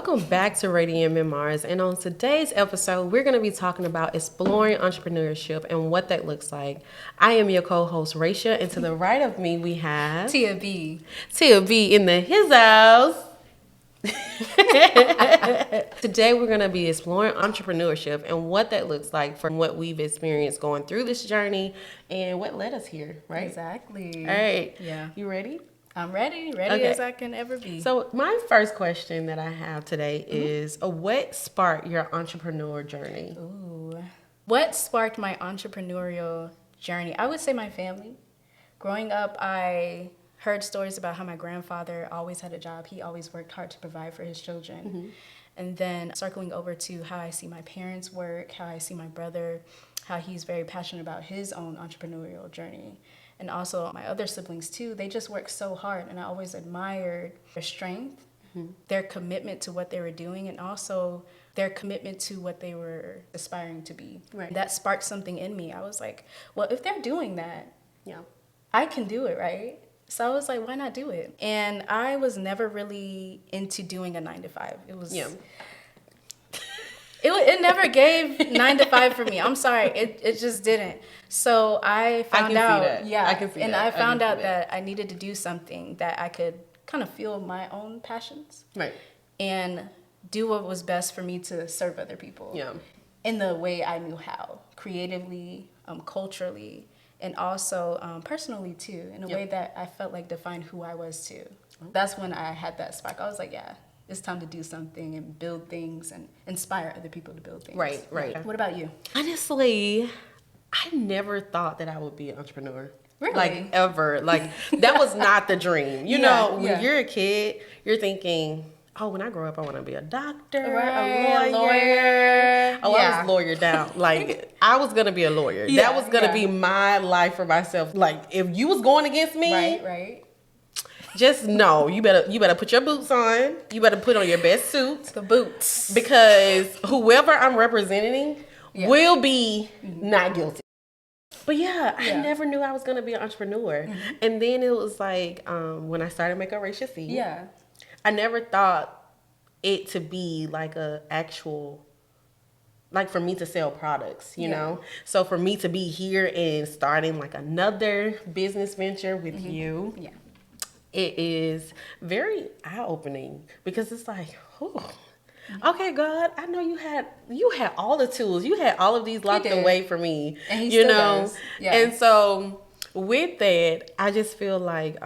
Welcome back to Radiant Memoirs, and on today's episode, we're going to be talking about exploring entrepreneurship and what that looks like. I am your co-host, Raisha, and to the right of me, we have... Tia B. Tia B in the his house. Today, we're going to be exploring entrepreneurship and what that looks like from what we've experienced going through this journey and what led us here, right? Exactly. All right. Yeah. You ready? I'm ready Okay. as I can ever be. So my first question that I have today is, what sparked your entrepreneur journey? Ooh. What sparked my entrepreneurial journey? I would say my family. Growing up, I heard stories about how my grandfather always had a job. He always worked hard to provide for his children. Mm-hmm. And then circling over to how I see my parents work, how I see my brother, how he's very passionate about his own entrepreneurial journey. And also my other siblings too, they just work so hard, and I always admired their strength, their commitment to what they were doing, and also their commitment to what they were aspiring to be. Right. That sparked something in me. I was like, well, if they're doing that, Yeah. I can do it, right? So I was like, why not do it? And I was never really into doing a 9-to-5. It was... Yeah. It never gave 9 to 5 for me. I'm sorry. It just didn't. So I found out. See that. Yeah. I can see and that. I found out that I needed to do something that I could kind of feel my own passions. Right. And do what was best for me to serve other people. Yeah. In the way I knew how. Creatively, culturally, and also personally too. In a way that I felt like defined who I was too. That's when I had that spark. I was like, yeah. It's time to do something and build things and inspire other people to build things. Right. What about you? Honestly, I never thought that I would be an entrepreneur. Really? Like, ever. Like, that was not the dream. You know, when you're a kid, you're thinking, oh, when I grow up, I want to be a doctor, a lawyer. Oh, I was lawyer down. Like, I was going to be a lawyer. That was going to be my life for myself. Like, if you was going against me. Right. Just know you better put your boots on. You better put on your best suit. The boots. Because whoever I'm representing will be not guilty. But I never knew I was going to be an entrepreneur. Mm-hmm. And then it was like when I started Make Up Racial Seed. Yeah. I never thought it to be like a actual, like for me to sell products, you know? So for me to be here and starting like another business venture with you. Yeah. It is very eye-opening because it's like, okay, God, I know you had all the tools. You had all of these locked away for me. And he still does. Yeah. And so with that, I just feel like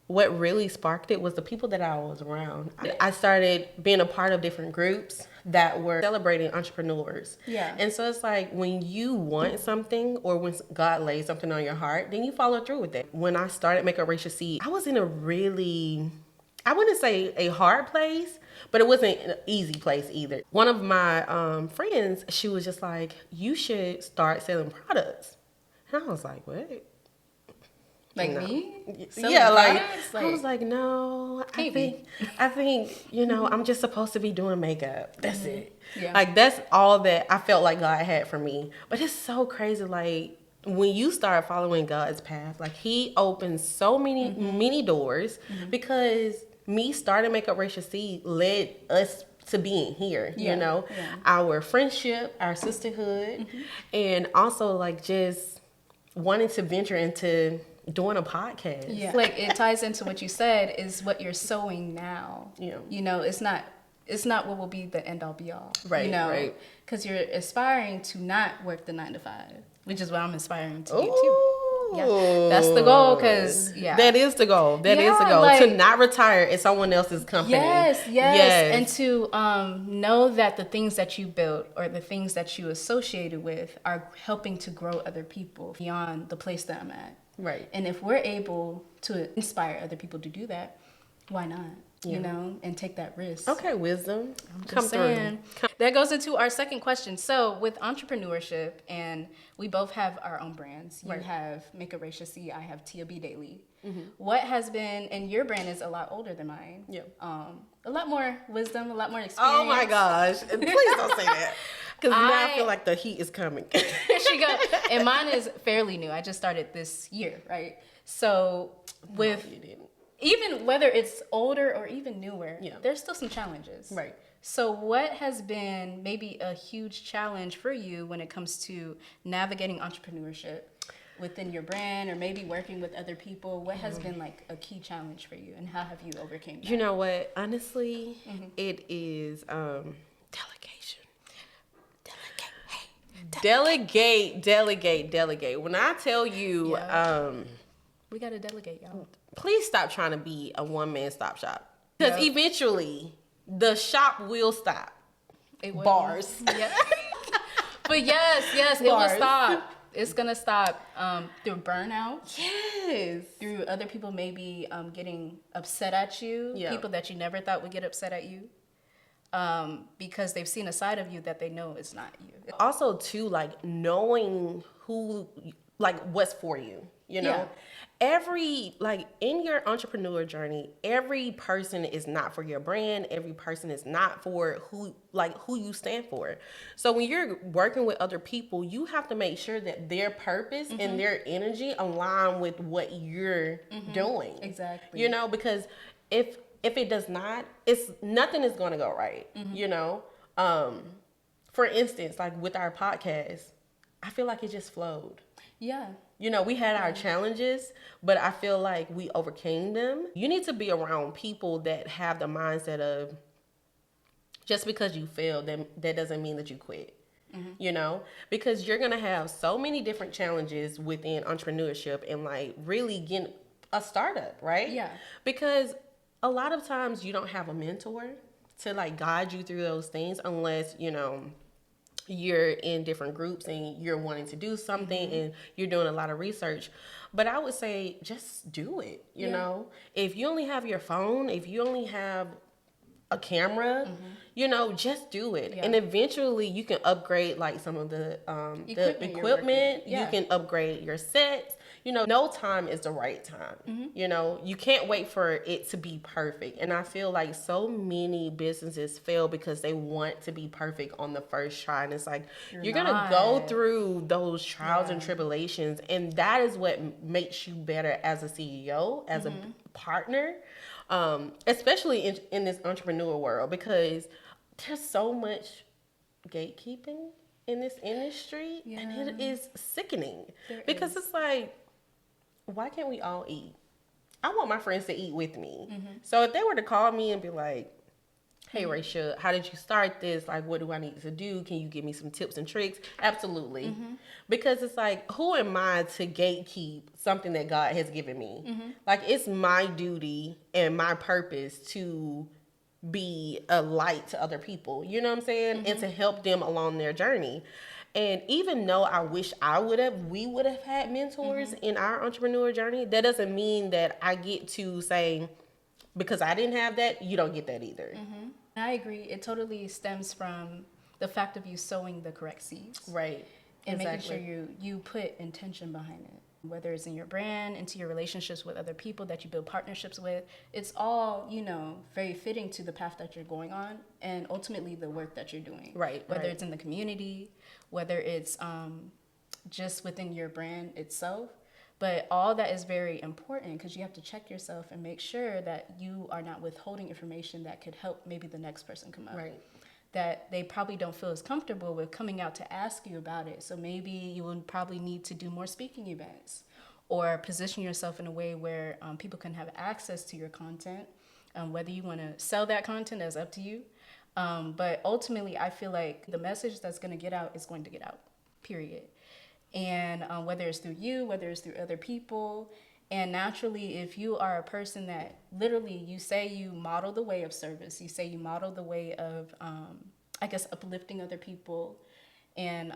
what really sparked it was the people that I was around. I started being a part of different groups that were celebrating entrepreneurs. Yeah. And so it's like when you want something or when God lays something on your heart, then you follow through with it. When I started Make Up Racial Seed, I was in a really, I wouldn't say a hard place, but it wasn't an easy place either. One of my friends, she was just like, you should start selling products. And I was like, what? Like me? I was like, no, I think, you know, I'm just supposed to be doing makeup. That's it. Yeah. Like, that's all that I felt like God had for me. But it's so crazy, like, when you start following God's path, like, he opens so many doors because me starting Make Up Racial Seed led us to being here, you know, our friendship, our sisterhood, and also, like, just wanting to venture into doing a podcast. Yeah. Like, it ties into what you said is what you're sowing now. Yeah. You know, it's not what will be the end all be all. Right. You know, right. Because you're aspiring to not work the 9 to 5, which is what I'm aspiring to do too. Yeah. That's the goal, because that is the goal. That is the goal. Like, to not retire at someone else's company. Yes. And to know that the things that you built or the things that you associated with are helping to grow other people beyond the place that I'm at. Right. And if we're able to inspire other people to do that, why not? You know, and take that risk. Okay, wisdom. Come through. That goes into our second question. So with entrepreneurship, and we both have our own brands. You have Make Up Racial Seed. I have Tia B Daily. What has been, and your brand is a lot older than mine. Yeah. A lot more wisdom, a lot more experience. Oh my gosh. Please don't say that. Because now I feel like the heat is coming. And mine is fairly new. I just started this year, right? So with... No, you didn't. even whether it's older or even newer, Yeah. there's still some challenges. Right. So what has been maybe a huge challenge for you when it comes to navigating entrepreneurship within your brand, or maybe working with other people? What has been like a key challenge for you, and how have you overcame that? You know what? Honestly, it is delegation. Delegate. When I tell you, Yeah. We got to delegate, y'all. please stop trying to be a one-man stop shop. Because eventually, the shop will stop. It will. Bars. Yeah. But yes, it will stop. It's gonna stop through burnout. Yes. Through other people maybe getting upset at you. Yeah. People that you never thought would get upset at you. Because they've seen a side of you that they know is not you. Also, too, like knowing who, like what's for you. You know, Yeah. every, like in your entrepreneur journey, every person is not for your brand. Every person is not for who you stand for. So when you're working with other people, you have to make sure that their purpose and their energy align with what you're doing. Exactly. You know, because if it does not, nothing is going to go right. You know, for instance, like with our podcast, I feel like it just flowed. Yeah. You know, we had our challenges, but I feel like we overcame them. You need to be around people that have the mindset of just because you failed, that doesn't mean that you quit. You know, because you're going to have so many different challenges within entrepreneurship and like really getting a startup, right? Yeah. Because a lot of times you don't have a mentor to like guide you through those things unless, you know, you're in different groups and you're wanting to do something and you're doing a lot of research. But I would say just do it. You know, if you only have your phone, if you only have a camera, you know, just do it. And eventually you can upgrade like some of the equipment. You can upgrade your sets. You know, no time is the right time. You know, you can't wait for it to be perfect. And I feel like so many businesses fail because they want to be perfect on the first try. And it's like, you're going to go through those trials and tribulations. And that is what makes you better as a CEO, as a partner, especially in this entrepreneur world, because there's so much gatekeeping in this industry. And it is sickening because it's like, why can't we all eat? I want my friends to eat with me. So if they were to call me and be like, hey, Raisha, how did you start this? Like, what do I need to do? Can you give me some tips and tricks? Absolutely. Because it's like, who am I to gatekeep something that God has given me? Like, it's my duty and my purpose to be a light to other people. You know what I'm saying? And to help them along their journey. And even though I wish we would have had mentors in our entrepreneur journey, that doesn't mean that I get to say, because I didn't have that, you don't get that either. I agree. It totally stems from the fact of you sowing the correct seeds. Right. And making sure you put intention behind it. Whether it's in your brand, into your relationships with other people that you build partnerships with, it's all, you know, very fitting to the path that you're going on and ultimately the work that you're doing. Right. Whether it's in the community, whether it's just within your brand itself. But all that is very important because you have to check yourself and make sure that you are not withholding information that could help maybe the next person come up. Right. That they probably don't feel as comfortable with coming out to ask you about it. So maybe you will probably need to do more speaking events or position yourself in a way where people can have access to your content. Whether you want to sell that content is up to you. But ultimately, I feel like the message that's going to get out is going to get out, period. And whether it's through you, whether it's through other people. And naturally, if you are a person that literally, you say you model the way of service, you say you model the way of, uplifting other people and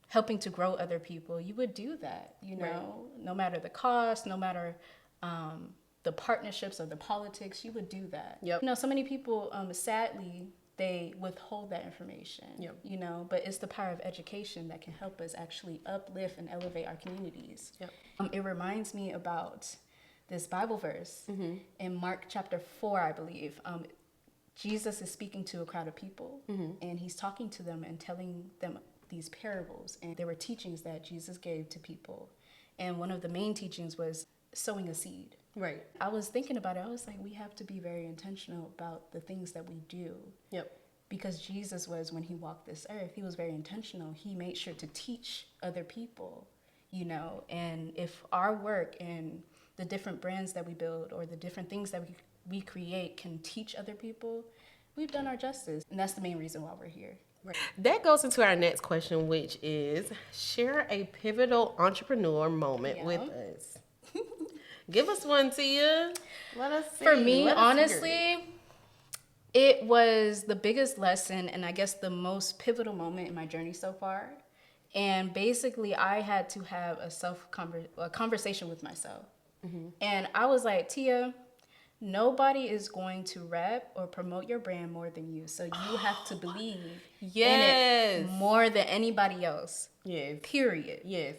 helping to grow other people, you would do that, you know, no matter the cost, no matter the partnerships or the politics, you would do that. Yep. You know, so many people, sadly, they withhold that information, you know, but it's the power of education that can help us actually uplift and elevate our communities. Yep. It reminds me about this Bible verse in Mark chapter 4, I believe. Jesus is speaking to a crowd of people and he's talking to them and telling them these parables. And there were teachings that Jesus gave to people. And one of the main teachings was sowing a seed. Right. I was thinking about it. I was like, we have to be very intentional about the things that we do. Yep. Because Jesus was, when he walked this earth, he was very intentional. He made sure to teach other people, and if our work and the different brands that we build or the different things that we create can teach other people, we've done our justice. And that's the main reason why we're here. Right. That goes into our next question, which is share a pivotal entrepreneur moment with us. Give us one, Tia. Let us see. For me, honestly, it was the biggest lesson and I guess the most pivotal moment in my journey so far. And basically, I had to have a conversation with myself. Mm-hmm. And I was like, Tia, nobody is going to rep or promote your brand more than you. So you have to believe in it more than anybody else. Yes. Period. Yes.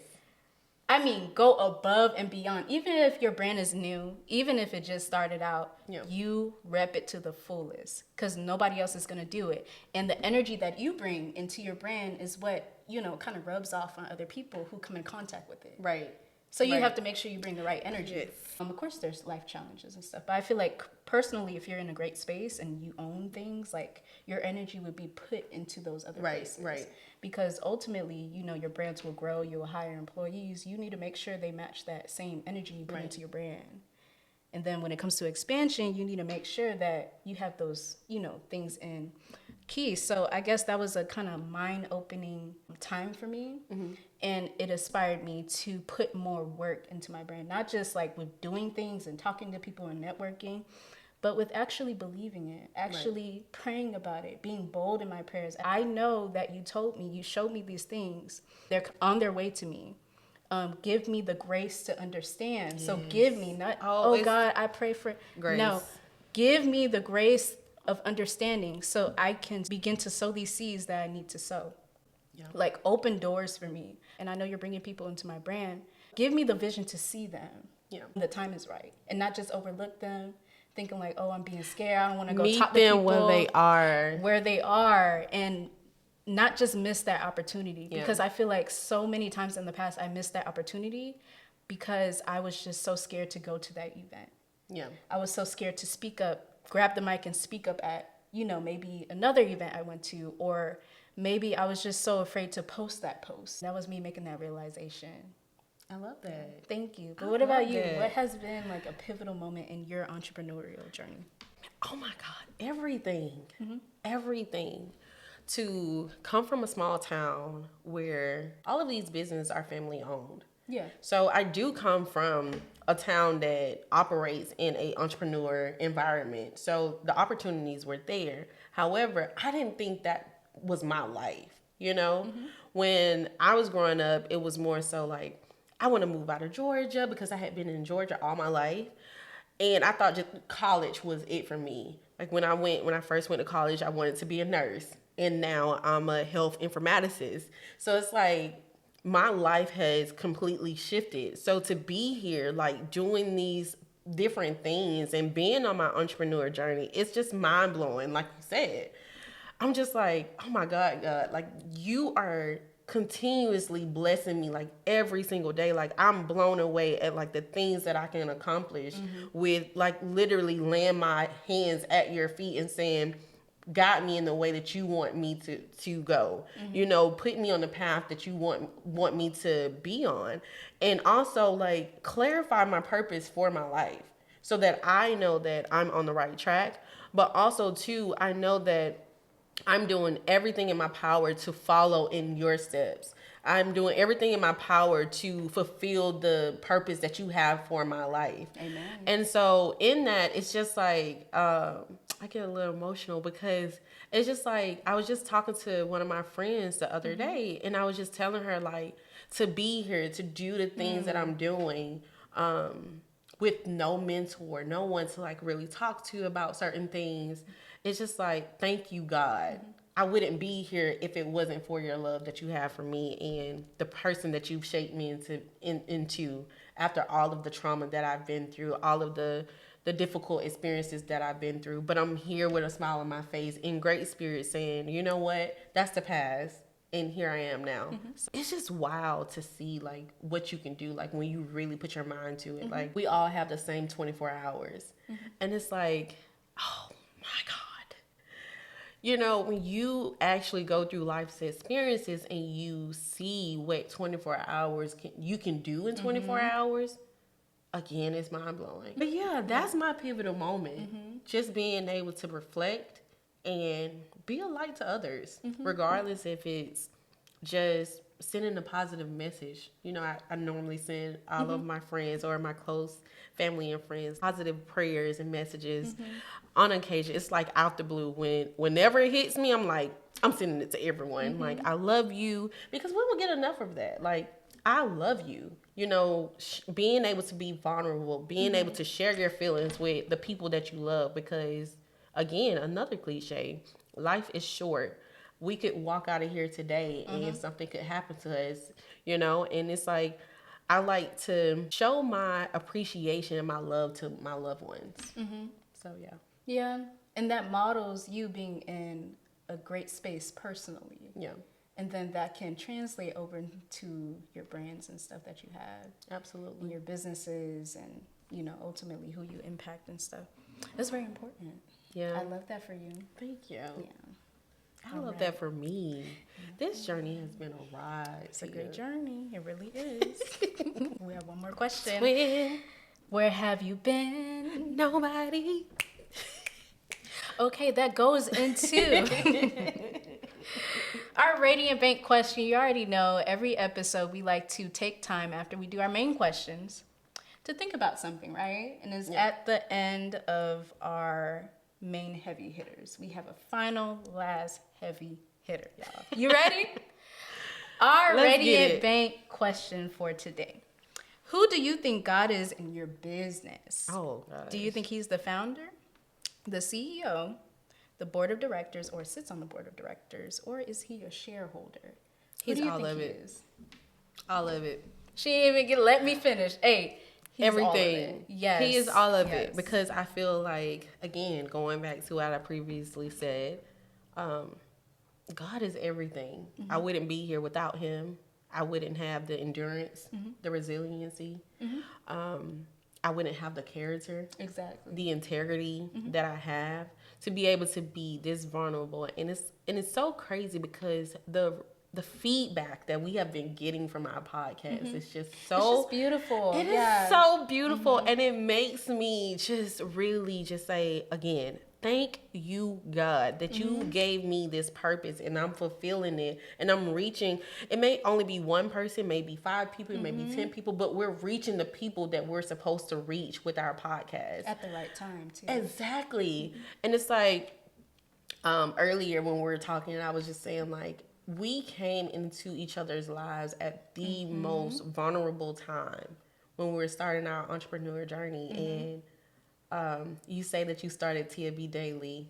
I mean, go above and beyond. Even if your brand is new, even if it just started out, you rep it to the fullest because nobody else is going to do it. And the energy that you bring into your brand is what, kind of rubs off on other people who come in contact with it. Right. So you have to make sure you bring the right energy. Yes. Of course, there's life challenges and stuff. But I feel like personally, if you're in a great space and you own things, like your energy would be put into those other places. Right. Because ultimately, your brands will grow. You will hire employees. You need to make sure they match that same energy you put into your brand. And then when it comes to expansion, you need to make sure that you have those, things in key. So I guess that was a kind of mind-opening time for me. Mm-hmm. And it inspired me to put more work into my brand, not just like with doing things and talking to people and networking, but with actually believing it, actually praying about it, being bold in my prayers. I know that you showed me these things. They're on their way to me. Give me the grace to understand. Yes. So give me not, God, I pray for grace. No, give me the grace of understanding so I can begin to sow these seeds that I need to sow. Yeah. Like open doors for me. And I know you're bringing people into my brand. Give me the vision to see them. Yeah. When the time is right. And not just overlook them, thinking like, I'm being scared. I don't want to go talk to people. Meet them where they are. And not just miss that opportunity. Yeah. Because I feel like so many times in the past, I missed that opportunity because I was just so scared to go to that event. Yeah. I was so scared to speak up, grab the mic and speak up at, maybe another event I went to, or maybe I was just so afraid to post that post. That was me making that realization. I love that. Thank you. But what about you? What has been like a pivotal moment in your entrepreneurial journey? Oh my God, everything. Mm-hmm. Everything. To come from a small town where all of these businesses are family owned. Yeah. So I do come from a town that operates in an entrepreneur environment. So the opportunities were there. However, I didn't think that was my life. Mm-hmm. When I was growing up, it was more so like, I want to move out of Georgia because I had been in Georgia all my life. And I thought just college was it for me. Like when I first went to college, I wanted to be a nurse. And now I'm a health informaticist. So it's like my life has completely shifted. So to be here, like doing these different things and being on my entrepreneur journey, it's just mind blowing. Like you said, I'm just like, oh my God, like you are continuously blessing me like every single day. Like I'm blown away at like the things that I can accomplish with like literally laying my hands at your feet and saying, guide me in the way that you want me to go. Put me on the path that you want me to be on. And also like clarify my purpose for my life so that I know that I'm on the right track. But also too, I know that I'm doing everything in my power to follow in your steps. I'm doing everything in my power to fulfill the purpose that you have for my life. Amen. And so in that, it's just like, I get a little emotional because it's just like, I was just talking to one of my friends the other day and I was just telling her like to be here, to do the things that I'm doing, with no mentor, no one to like really talk to about certain things. It's just like, thank you, God. I wouldn't be here if it wasn't for your love that you have for me and the person that you've shaped me into after all of the trauma that I've been through, all of the difficult experiences that I've been through. But I'm here with a smile on my face in great spirit saying, you know what? That's the past. and here I am now. So it's just wild to see like what you can do, like when you really put your mind to it. Like we all have the same 24 hours, and it's like, oh my God. You know, when you actually go through life's experiences and you see what 24 hours you can do in 24 hours, again, it's mind blowing. But yeah, that's my pivotal moment. Just being able to reflect and be a light to others, regardless if it's just sending a positive message. You know, I normally send all of my friends or my close family and friends positive prayers and messages on occasion. It's like out the blue. Whenever it hits me, I'm like, I'm sending it to everyone. Like, I love you, because we don't get enough of that. Like, I love you. You know, being able to be vulnerable, being able to share your feelings with the people that you love, because again, another cliche, life is short. We could walk out of here today and something could happen to us, you know? And it's like, I like to show my appreciation and my love to my loved ones. So, yeah. Yeah. And that models you being in a great space personally. Yeah. And then that can translate over to your brands and stuff that you have. Absolutely. And your businesses and, you know, ultimately who you impact and stuff. That's very important. Yeah. I love that for you. Thank you. Yeah. I love that for me. This journey has been a ride. It's a great journey. It really is. We have one more question. When Where have you been? nobody. Okay, that goes into our Radiant Bank question. You already know every episode we like to take time after we do our main questions to think about something, right? And it's at the end of our main heavy hitters. We have a final last heavy hitter, y'all. You ready? Our Radiant Bank question for today. Who do you think God is in your business? Oh, gosh. Do you think he's the founder, the CEO, the board of directors, or sits on the board of directors, or is he a shareholder? He's all of it. All of it. She didn't even let me finish. Hey, he's everything. All of it. Yes. He is all of it, because I feel like, again, going back to what I previously said, God is everything. I wouldn't be here without him. I wouldn't have the endurance, the resiliency. I wouldn't have the character, exactly, the integrity that I have to be able to be this vulnerable. And it's so crazy, because the feedback that we have been getting from our podcast is just so, it's just beautiful. It is so beautiful, and it makes me just really just say again, thank you, God, that you gave me this purpose and I'm fulfilling it and I'm reaching. It may only be one person, maybe 5 people, maybe 10 people, but we're reaching the people that we're supposed to reach with our podcast. At the right time, too. Exactly. And it's like earlier when we were talking, I was just saying, like, we came into each other's lives at the most vulnerable time when we were starting our entrepreneur journey. And you say that you started TLB Daily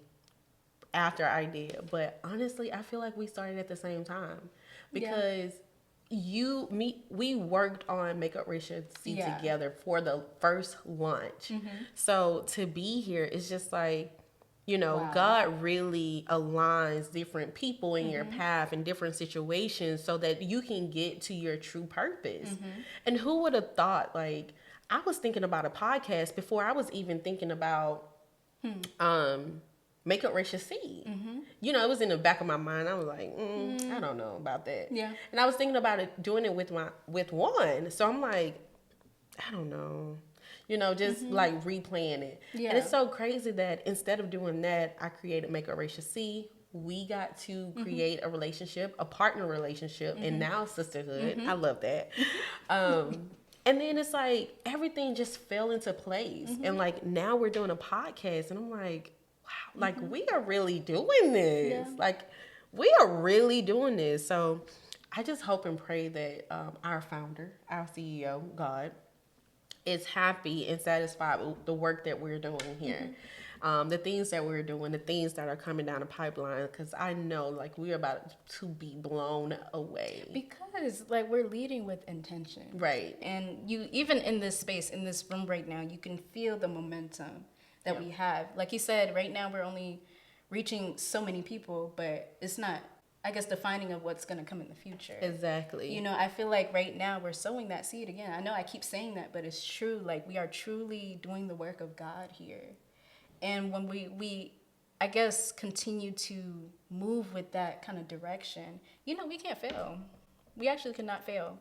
after I did, but honestly, I feel like we started at the same time, because we worked on Makeup Residency together for the first launch. So to be here is just like, you know, God really aligns different people in your path in different situations so that you can get to your true purpose. And who would have thought, like, I was thinking about a podcast before I was even thinking about Makeup Residency. You know, it was in the back of my mind. I was like, I don't know about that. Yeah. And I was thinking about it, doing it with one. So I'm like, I don't know. You know, just like replaying it. Yeah. And it's so crazy that instead of doing that, I created Makeup Residency. We got to create a relationship, a partner relationship, and now sisterhood. I love that. And then it's like everything just fell into place. And like now we're doing a podcast, and I'm like, wow, like we are really doing this. Like we are really doing this. So I just hope and pray that our founder, our CEO, God, is happy and satisfied with the work that we're doing here. The things that we're doing, the things that are coming down the pipeline, because I know like we're about to be blown away. Because like we're leading with intention. Right. And you, even in this space, in this room right now, you can feel the momentum that we have. Like you said, right now we're only reaching so many people, but it's not I guess, defining of what's going to come in the future. Exactly. You know, I feel like right now we're sowing that seed again. I know I keep saying that, but it's true. Like, we are truly doing the work of God here. And when we I guess, continue to move with that kind of direction, you know, we can't fail. We actually cannot fail.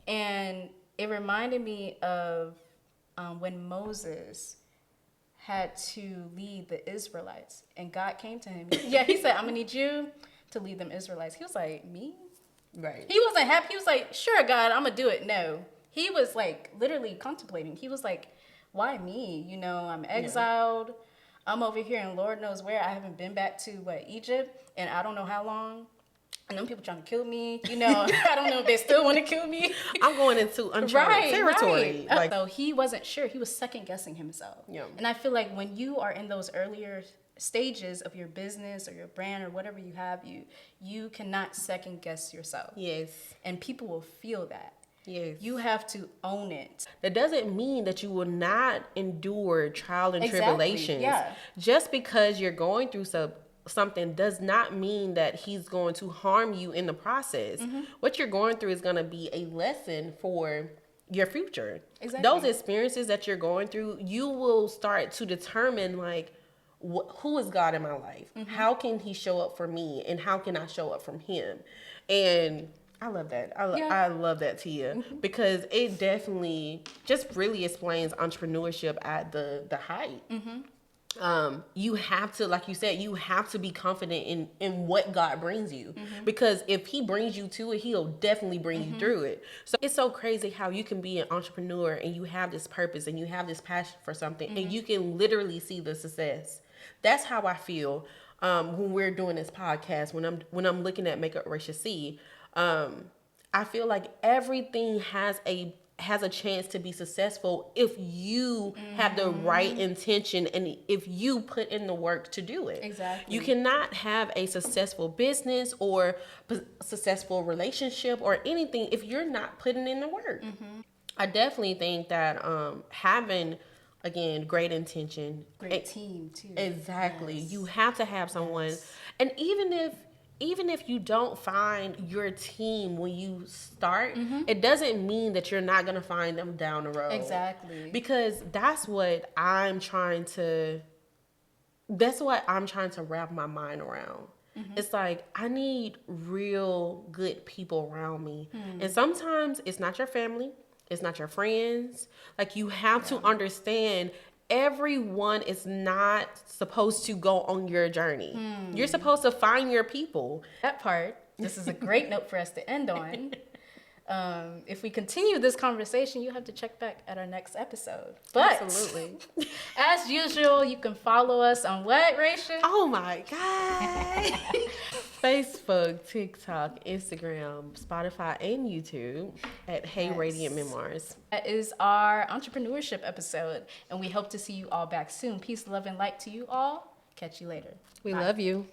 And it reminded me of when Moses had to lead the Israelites, and God came to him. Yeah, he said, I'm going to need you to lead them Israelites. He was like, me? Right. He wasn't happy. He was like, sure, God, I'm going to do it. No. He was like literally contemplating. He was like, why me? You know, I'm exiled. Yeah. I'm over here and Lord knows where. I haven't been back to Egypt, and I don't know how long. And them people trying to kill me. You know, I don't know if they still want to kill me. I'm going into uncharted territory. Right. So he wasn't sure. He was second guessing himself. Yeah. And I feel like when you are in those earlier stages of your business or your brand or whatever you have, you cannot second guess yourself. Yes. And people will feel that. Yes. You have to own it. That doesn't mean that you will not endure trial and tribulations. Yeah. Just because you're going through something does not mean that he's going to harm you in the process. Mm-hmm. What you're going through is going to be a lesson for your future. Exactly. Those experiences that you're going through, you will start to determine like, who is God in my life? Mm-hmm. How can he show up for me? And how can I show up from him? And I love that. I love that, Tia, mm-hmm. because it definitely just really explains entrepreneurship at the height. Mm-hmm. You have to, like you said, you have to be confident in what God brings you, mm-hmm. because if he brings you to it, he'll definitely bring mm-hmm. you through it. So it's so crazy how you can be an entrepreneur and you have this purpose and you have this passion for something, mm-hmm. and you can literally see the success. That's how I feel when we're doing this podcast. When I'm looking at Make Up Racia C, I feel like everything has a chance to be successful if you mm-hmm. have the right intention and if you put in the work to do it. Exactly. You cannot have a successful business or successful relationship or anything if you're not putting in the work. Mm-hmm. I definitely think that having, again, great intention. Great team, too. Exactly. Yes. You have to have someone. Yes. And even if you don't find your team when you start, mm-hmm. it doesn't mean that you're not going to find them down the road. Exactly. Because that's what I'm trying to wrap my mind around. Mm-hmm. It's like, I need real good people around me. Mm. And sometimes it's not your family. It's not your friends. Like, you have to understand everyone is not supposed to go on your journey. You're supposed to find your people. That part, this is a great note for us to end on. If we continue this conversation, you have to check back at our next episode. But absolutely. As usual, you can follow us on what, Racia? Oh my God. Facebook, TikTok, Instagram, Spotify, and YouTube at Hey Radiant Memoirs. That is our entrepreneurship episode, and we hope to see you all back soon. Peace, love, and light to you all. Catch you later. We love you.